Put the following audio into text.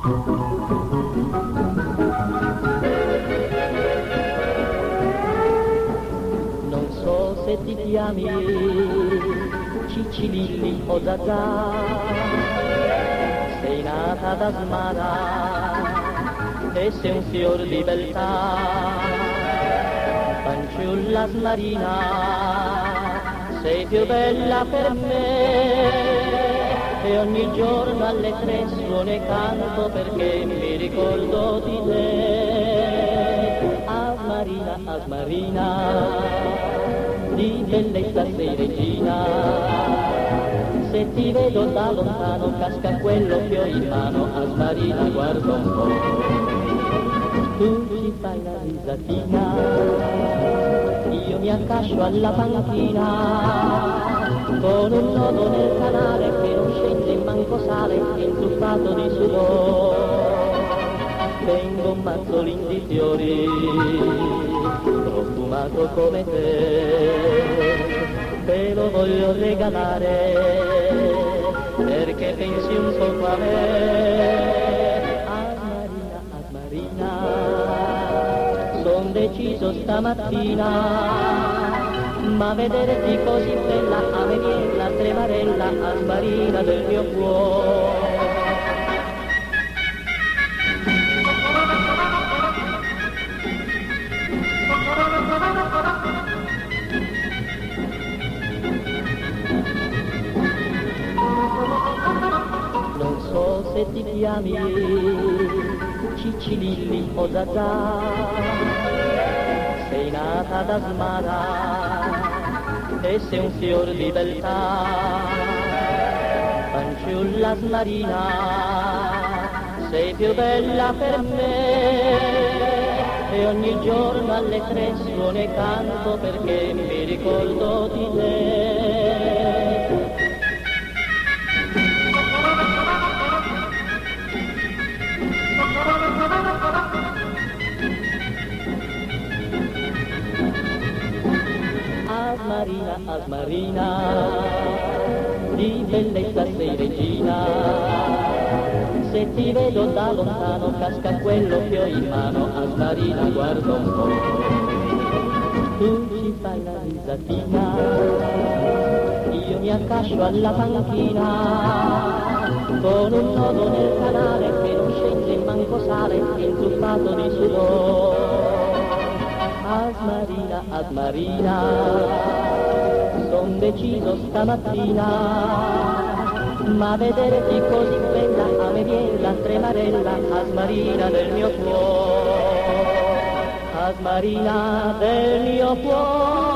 Non so se ti chiami Ciccirilli o Zazà, sei nata da Smara e sei un fior di beltà, fanciulla smarina, sei più bella per me e ogni giorno alle 3 suono e canto perché mi ricordo di te. Asmarina, di bellezza sei regina, se ti vedo da lontano casca quello che ho in mano. Asmarina, guarda un po', tu ci fai la risatina, io mi accascio alla panchina con un nodo nel canale che non scende manco sale, inzuppato di sudore. Tengo un mazzolin di fiori profumato come te lo voglio regalare perché pensi un po' a me. Asmarina, son deciso stamattina, ma vederti così bella a me viene la tremarella. Asmarina del mio cuore. Non so se ti chiami Ciccirilli o Zazà, sei nata da Smara e sei un fior di beltà, fanciulla smarina, sei più bella per me e ogni giorno alle 3 suono e canto perché mi ricordo di te. Asmarina, di bellezza sei regina, se ti vedo da lontano casca quello che ho in mano. Asmarina, guarda un po', tu ci fai la risatina, io mi accascio alla panchina con un nodo nel canale che non scende manco sale, inzuppato di sudore. Asmarina, son deciso stamattina, ma vederti così bella a me viene la tremarella. Asmarina del mio cuore, Asmarina del mio cuore.